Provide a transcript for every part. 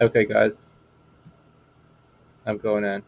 Okay, guys, I'm going in.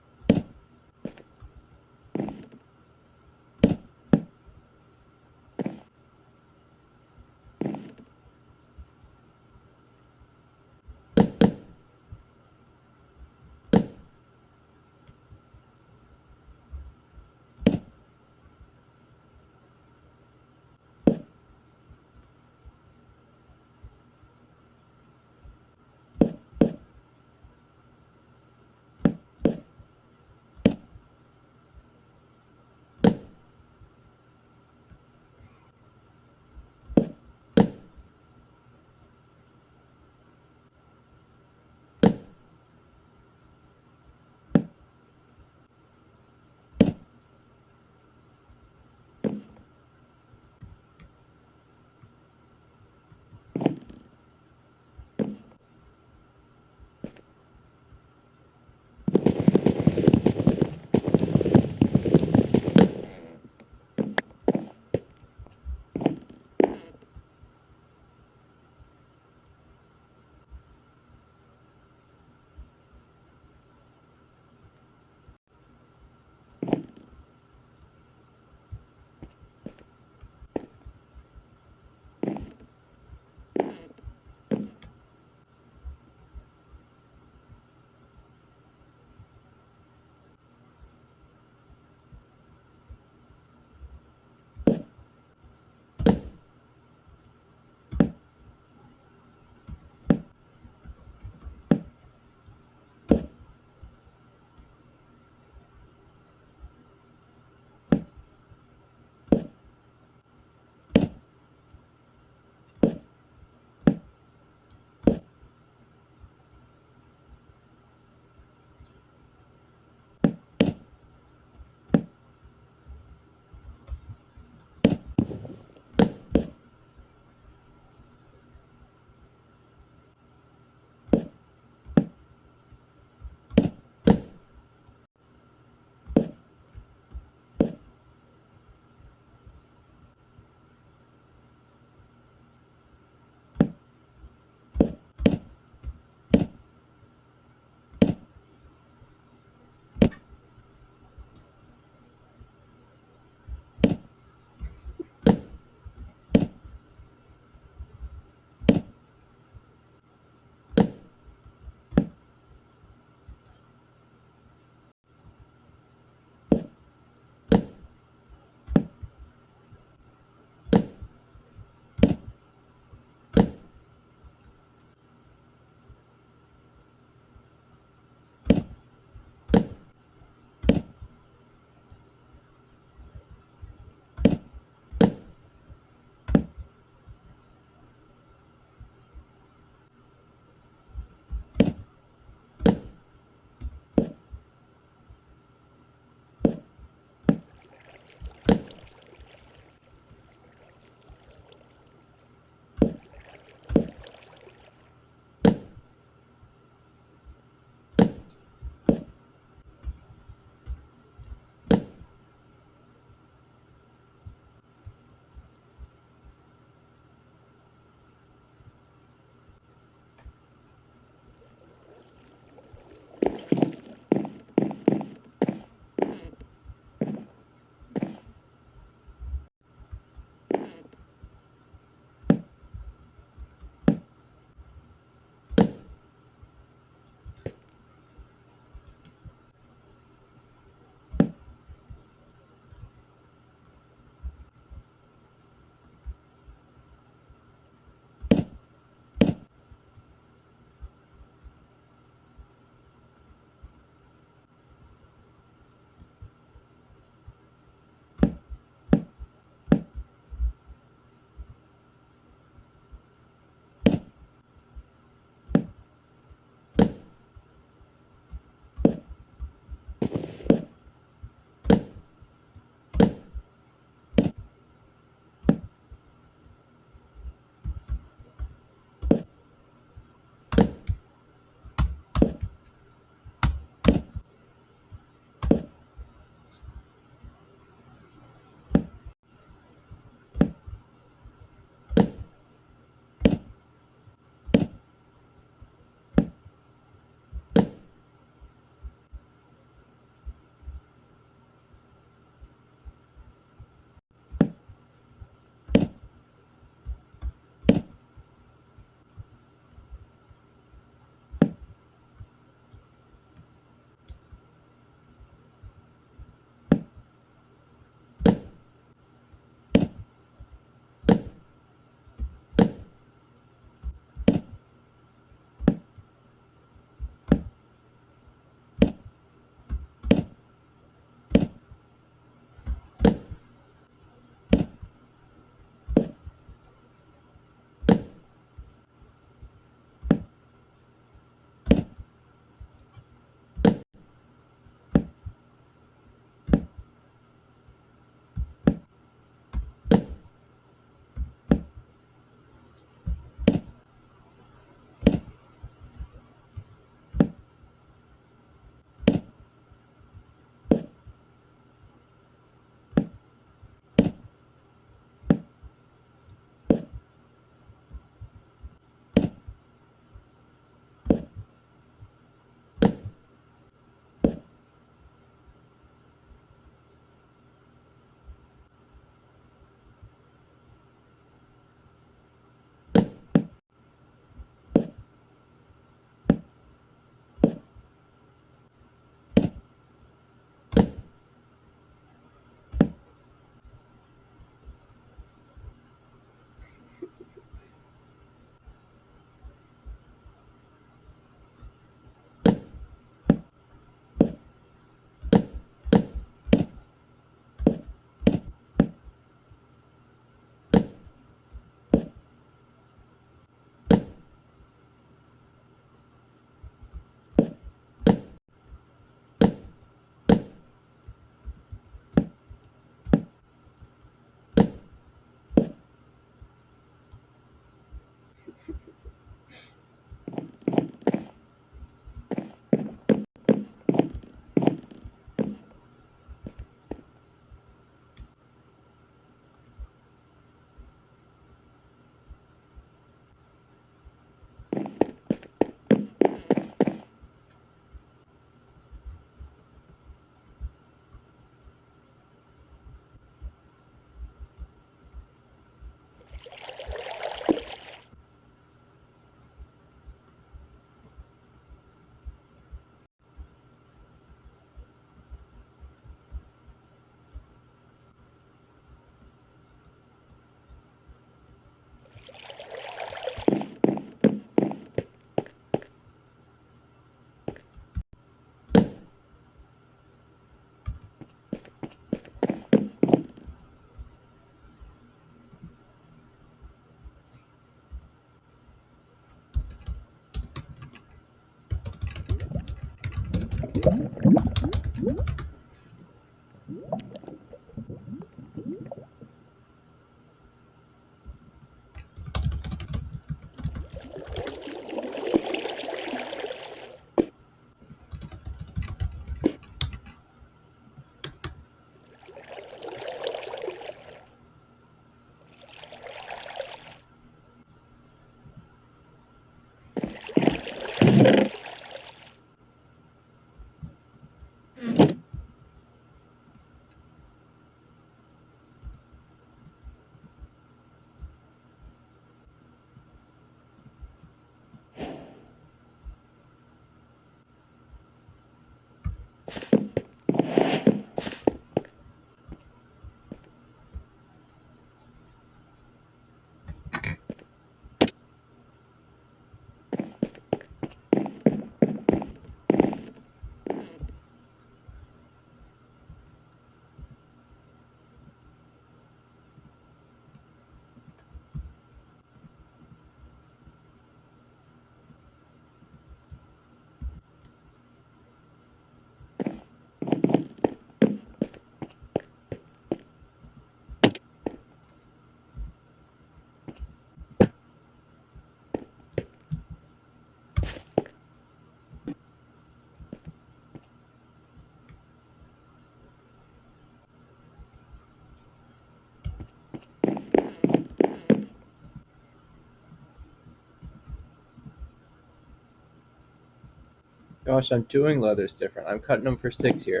Gosh, I'm doing leathers different. I'm cutting them for 6 here.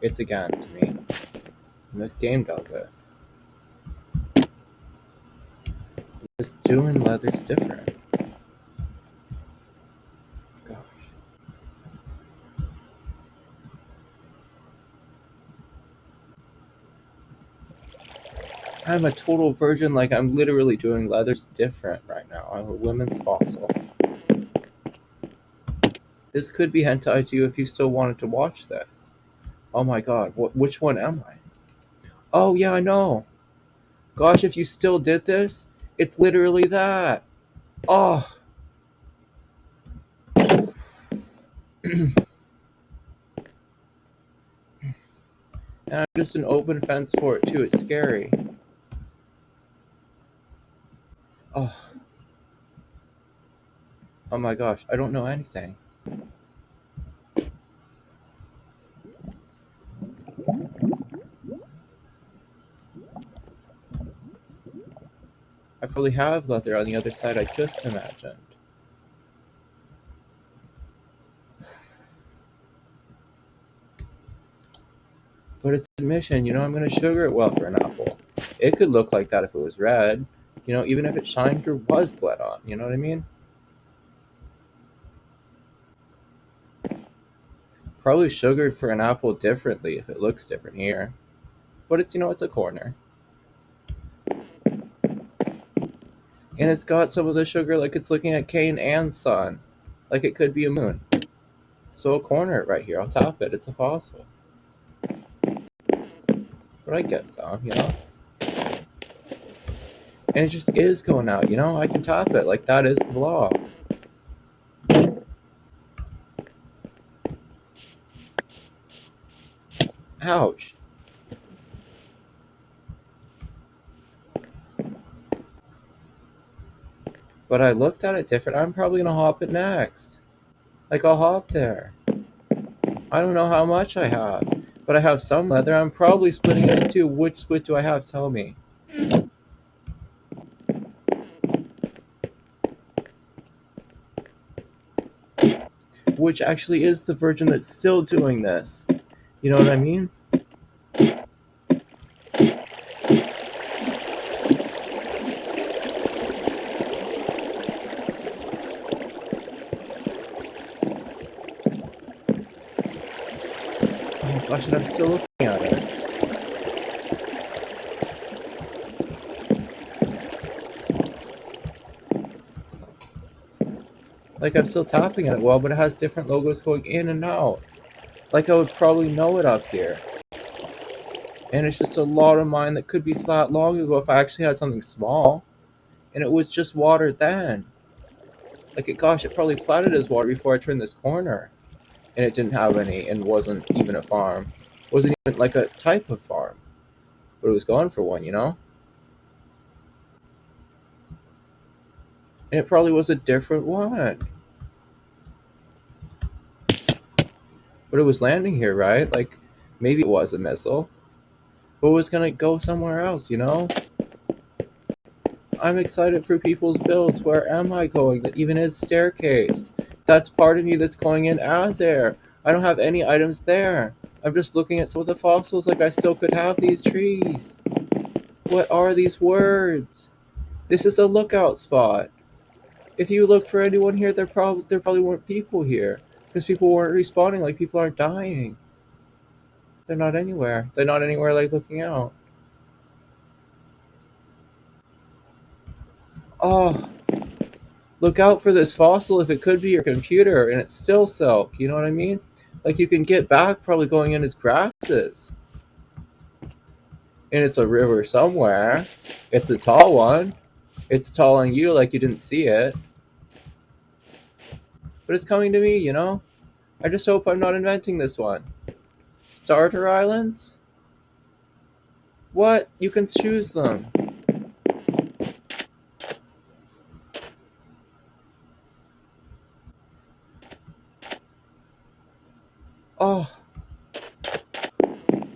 It's again to me. And this game does it. Just doing leathers different. Gosh. I'm a total virgin, like I'm literally doing leathers different right now. I'm a women's fossil. This could be hentai to you if you still wanted to watch this. Oh my god, which one am I? Oh yeah, I know. Gosh, if you still did this, it's literally that. Oh. And I'm just an open fence for it too. It's scary. Oh. Oh my gosh, I don't know anything. I probably have leather on the other side I just imagined. But it's admission, I'm gonna sugar it well for an apple. It could look like that if it was red. Even if it shined or was bled on. You know what I mean? Probably sugared for an apple differently if it looks different here. But it's a corner. And it's got some of the sugar like it's looking at cane and sun. Like it could be a moon. So I'll corner it right here. I'll top it. It's a fossil. But I get some. And it just is going out. I can top it. Like that is the law. Ouch. But I looked at it different. I'm probably gonna hop it next. Like, I'll hop there. I don't know how much I have, but I have some leather. I'm probably splitting it in two. Which split do I have? Tell me. Which actually is the version that's still doing this. You know what I mean? Oh gosh, and I'm still looking at it. Like, I'm still tapping it well, but it has different logos going in and out. Like, I would probably know it up here. And it's just a lot of mine that could be flat long ago if I actually had something small. And it was just water then. Like, gosh, it probably flatted as water before I turned this corner. And it didn't have any and wasn't even a farm. It wasn't even like a type of farm. But it was going for one, you know? And it probably was a different one. But it was landing here, right? Like, maybe it was a missile. But it was gonna go somewhere else, you know? I'm excited for people's builds. Where am I going? That even is staircase. That's part of me that's going in as air. I don't have any items there. I'm just looking at some of the fossils like I still could have these trees. What are these words? This is a lookout spot. If you look for anyone here, there probably weren't people here. Because people weren't respawning, like people aren't dying. They're not anywhere. They're not anywhere like looking out. Oh, look out for this fossil if it could be your computer and it's still silk. You know what I mean? Like you can get back probably going in its grasses. And it's a river somewhere. It's a tall one. It's tall on you like you didn't see it. But it's coming to me, you know? I just hope I'm not inventing this one. Starter islands? What? You can choose them. Oh,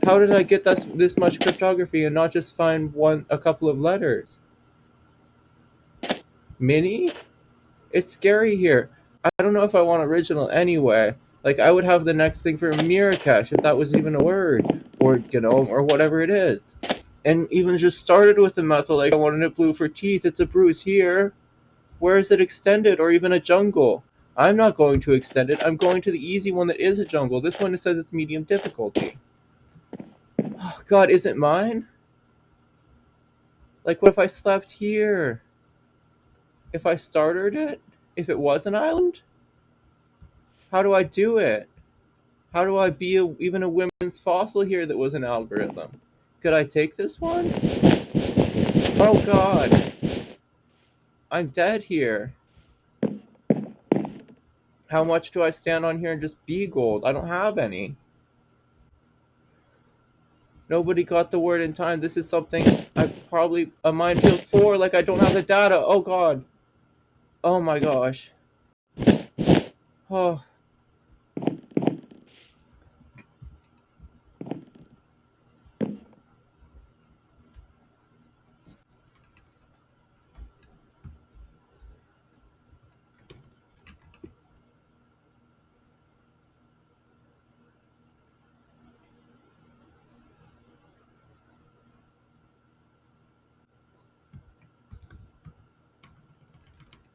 how did I get this much cryptography and not just find a couple of letters? Mini? It's scary here. I don't know if I want original anyway. Like, I would have the next thing for Mirakesh, if that was even a word, or Gnome, or whatever it is. And even just started with the methyl, like, I wanted it blue for teeth, it's a bruise here. Where is it extended, or even a jungle? I'm not going to extend it, I'm going to the easy one that is a jungle. This one says it's medium difficulty. Oh, God, is it mine? Like, what if I slept here? If I started it? If it was an island? How do I do it? How do I be even a women's fossil here that was an algorithm? Could I take this one? Oh god. I'm dead here. How much do I stand on here and just be gold? I don't have any. Nobody got the word in time. This is something I probably a minefield for. Like I don't have the data. Oh god. Oh my gosh. Oh.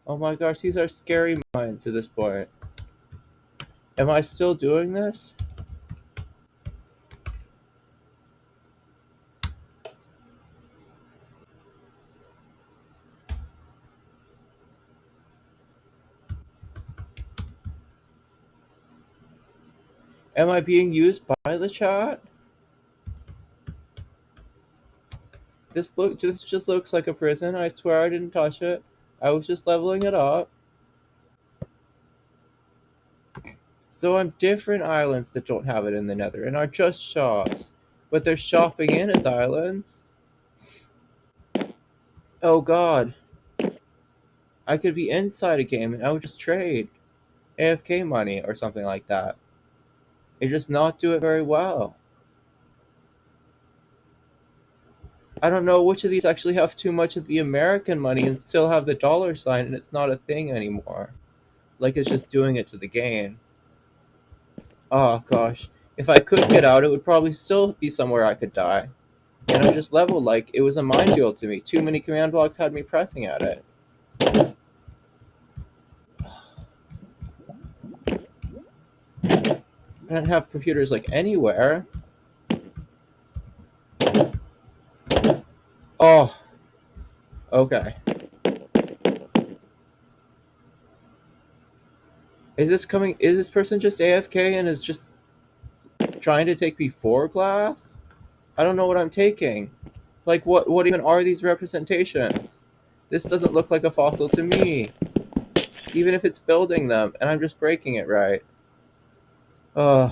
Oh my gosh, these are scary mines at this point. Am I still doing this? Am I being used by the chat? This just looks like a prison. I swear I didn't touch it. I was just leveling it up. So on different islands that don't have it in the Nether and are just shops, but they're shopping in as islands. Oh god. I could be inside a game and I would just trade AFK money or something like that. It just not do it very well. I don't know which of these actually have too much of the American money and still have the dollar sign and it's not a thing anymore. Like it's just doing it to the game. Oh gosh. If I could get out, it would probably still be somewhere I could die. And I just leveled like it was a minefield to me. Too many command blocks had me pressing at it. I don't have computers like anywhere. Oh, okay. Is this coming? Is this person just AFK and is just trying to take me for glass? I don't know what I'm taking. Like, what even are these representations? This doesn't look like a fossil to me, even if it's building them, and I'm just breaking it right. Uh,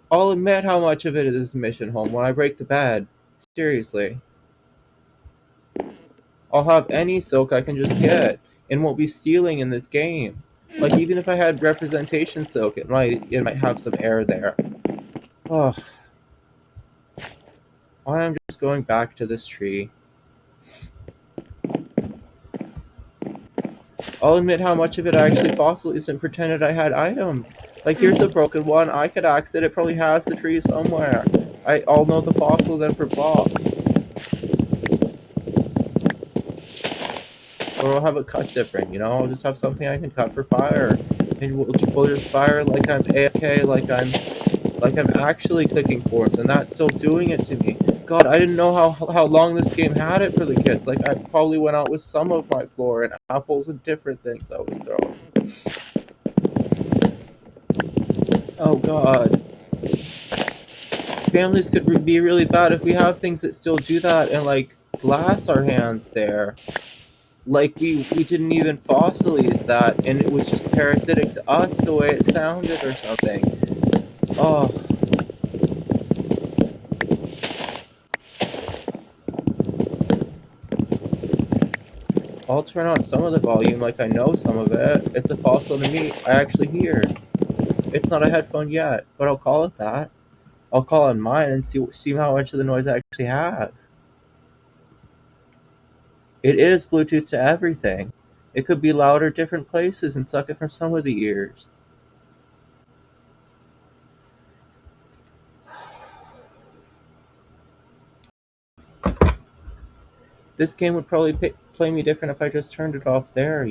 I'll admit how much of it is mission home when I break the bed. Seriously. I'll have any silk I can just get, and won't be stealing in this game. Like, even if I had representation silk, it might have some error there. Oh, I'm just going back to this tree. I'll admit how much of it I actually fossilized and pretended I had items. Like, here's a broken one. I could axe it. It probably has the tree somewhere. I'll know the fossil then for blocks. Or I'll have it cut different, I'll just have something I can cut for fire. And we'll just fire like I'm AFK, like I'm actually clicking forms, and that's still doing it to me. God, I didn't know how long this game had it for the kids. Like, I probably went out with some of my floor and apples and different things I was throwing. Oh God. Families could be really bad if we have things that still do that and, like, glass our hands there. Like, we didn't even fossilize that, and it was just parasitic to us the way it sounded or something. Oh. I'll turn on some of the volume like I know some of it. It's a fossil to me. I actually hear. It's not a headphone yet, but I'll call it that. I'll call on mine and see how much of the noise I actually have. It is Bluetooth to everything. It could be louder different places and suck it from some of the ears. This game would probably play me different if I just turned it off there.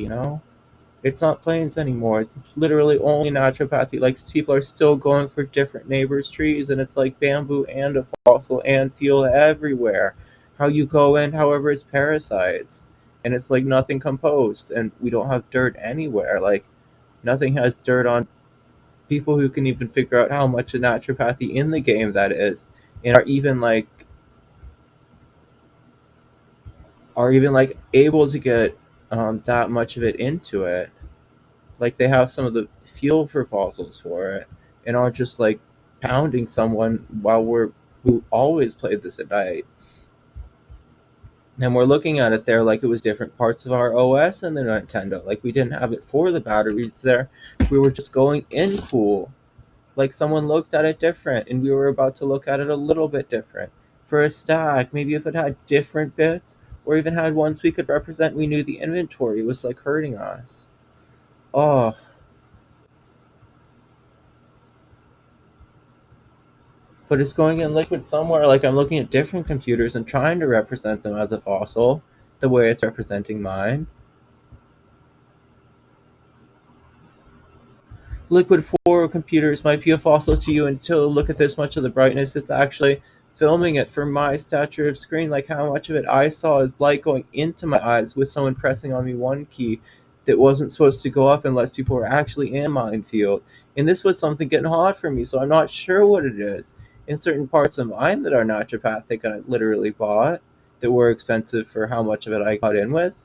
It's not planes anymore. It's literally only naturopathy. Like, people are still going for different neighbors' trees, and it's like bamboo and a fossil and fuel everywhere. How you go in, however, it's parasites, and it's like nothing composed, and we don't have dirt anywhere. Like, nothing has dirt on people who can even figure out how much of naturopathy in the game that is, and are even like able to get that much of it into it. Like, they have some of the fuel for fossils for it, and aren't just like pounding someone while who always played this at night. And we're looking at it there like it was different parts of our OS and the Nintendo. Like, we didn't have it for the batteries there. We were just going in cool. Like, someone looked at it different, and we were about to look at it a little bit different. For a stack, maybe if it had different bits, or even had ones we could represent, we knew the inventory was like hurting us. Oh, but it's going in liquid somewhere. Like, I'm looking at different computers and trying to represent them as a fossil, the way it's representing mine. Liquid 4 computers might be a fossil to you until look at this much of the brightness. It's actually filming it for my stature of screen. Like, how much of it I saw is light going into my eyes with someone pressing on me one key that wasn't supposed to go up unless people were actually in a minefield. And this was something getting hot for me, so I'm not sure what it is. In certain parts of mine that are naturopathic, I literally bought that were expensive for how much of it I got in with,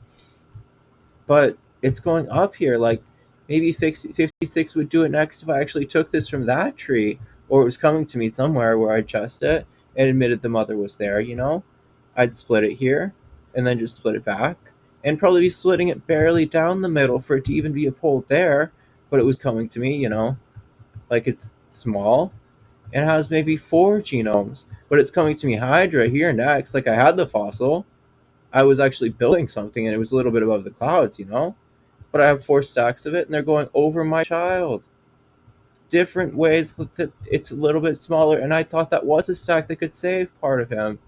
but it's going up here. Like, maybe 56 would do it next if I actually took this from that tree, or it was coming to me somewhere where I just it and admitted the mother was there. I'd split it here and then just split it back, and probably be splitting it barely down the middle for it to even be a pole there, but it was coming to me, like it's small and has maybe 4 genomes, but it's coming to me Hydra here next. Like I had the fossil, I was actually building something and it was a little bit above the clouds, but I have 4 stacks of it and they're going over my child. Different ways that it's a little bit smaller, and I thought that was a stack that could save part of him.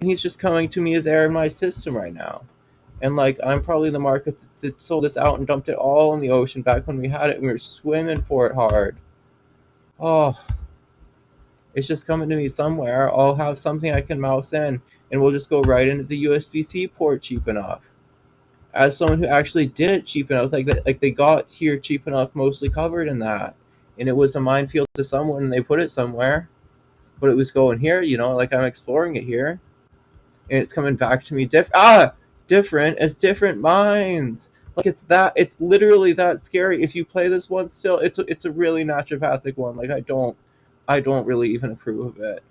And he's just coming to me as air in my system right now. And like I'm probably the market that sold this out and dumped it all in the ocean back when we had it and we were swimming for it hard. Oh, it's just coming to me somewhere. I'll have something I can mouse in and we'll just go right into the USB-C port cheap enough. As someone who actually did it cheap enough, like they got here cheap enough, mostly covered in that. And it was a minefield to someone and they put it somewhere. But it was going here, like I'm exploring it here. And it's coming back to me different as different minds. Like it's literally that scary. If you play this one still, it's a really naturopathic one. Like I don't really even approve of it.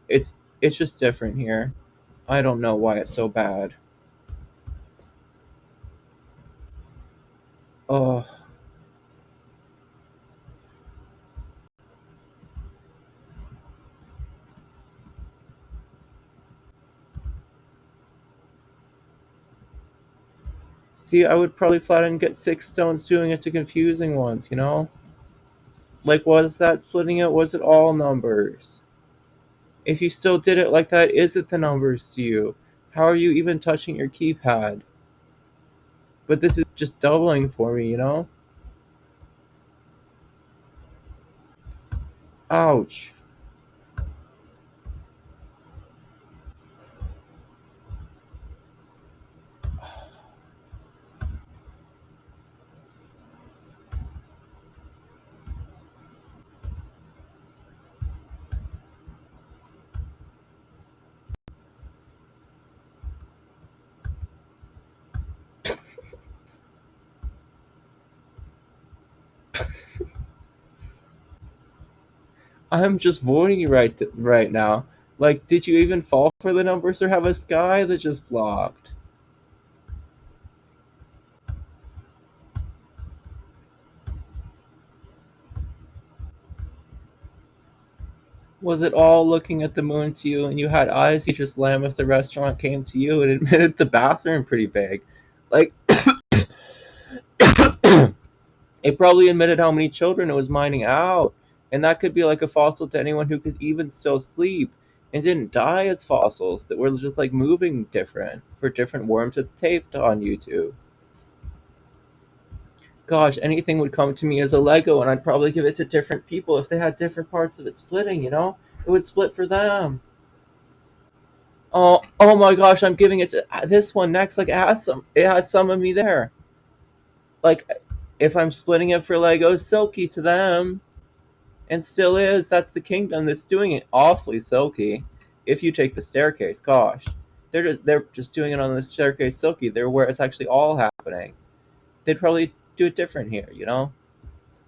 It's just different here. I don't know why it's so bad. Oh, see, I would probably flat and get 6 stones doing it to confusing ones. Like, was that splitting it? Was it all numbers? If you still did it like that, is it the numbers to you? How are you even touching your keypad? But this is just doubling for me. Ouch. I'm just voting you right now. Like, did you even fall for the numbers or have a sky that just blocked? Was it all looking at the moon to you and you had eyes you just lamb if the restaurant came to you and admitted the bathroom pretty big? Like, it probably admitted how many children it was mining out. And that could be like a fossil to anyone who could even still sleep and didn't die as fossils that were just like moving different for different worms that taped on YouTube. Gosh, anything would come to me as a Lego and I'd probably give it to different people if they had different parts of it splitting. It would split for them. Oh my gosh, I'm giving it to this one next. Like it has some of me there. Like if I'm splitting it for Lego, silky to them. And still is. That's the kingdom that's doing it awfully silky. If you take the staircase, gosh, they're just doing it on the staircase silky. They're where it's actually all happening. They'd probably do it different here.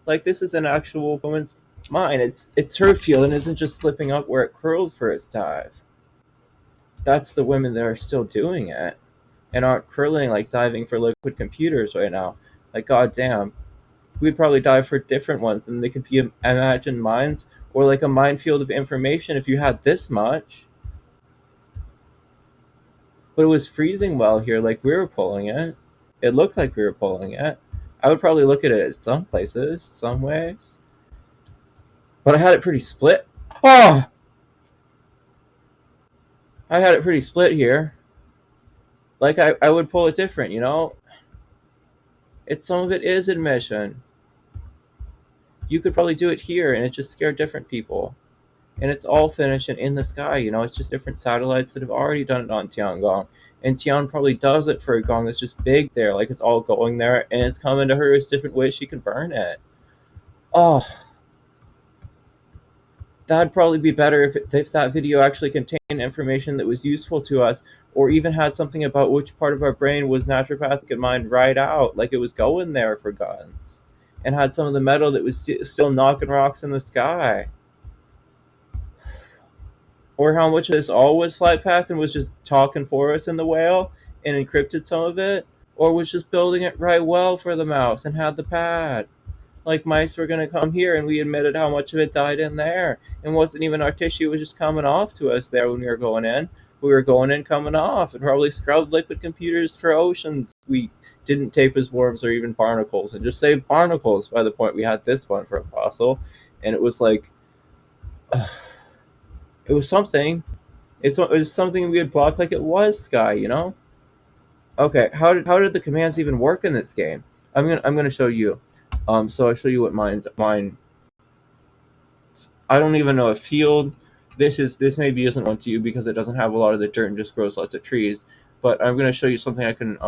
Like this is an actual woman's mind. It's her field and isn't just slipping up where it curled for its dive. That's the women that are still doing it and aren't curling like diving for liquid computers right now. Like goddamn, we'd probably dive for different ones and they could be imagined minds or like a minefield of information if you had this much. But it was freezing well here, like we were pulling it. It looked like we were pulling it. I would probably look at it at some places, some ways. But I had it pretty split. Oh! I had it pretty split here. Like I would pull it different. Some of it is admission. You could probably do it here and it just scared different people. And it's all finished and in the sky. It's just different satellites that have already done it on Tiangong. And Tian probably does it for a gong that's just big there, like it's all going there, and it's coming to her as different ways she can burn it. Oh, that'd probably be better if that video actually contained information that was useful to us, or even had something about which part of our brain was naturopathic and mind right out, like it was going there for guns, and had some of the metal that was still knocking rocks in the sky. or how much of this all was flight path and was just talking for us in the whale and encrypted some of it, or was just building it right well for the mouse and had the pad. Like mice were going to come here, and we admitted how much of it died in there. And wasn't even our tissue, it was just coming off to us there when we were going in. We were going in, coming off, and probably scrubbed liquid computers for oceans. We didn't tape as worms or even barnacles, and just saved barnacles by the point we had this one for a fossil. And it was like, it was something. It was something we had blocked like it was Sky, you know? Okay, how did the commands even work in this game? I'm gonna show you. So I'll show you what mine. I don't even know a field. This maybe isn't one to you because it doesn't have a lot of the dirt and just grows lots of trees. But I'm gonna show you something I can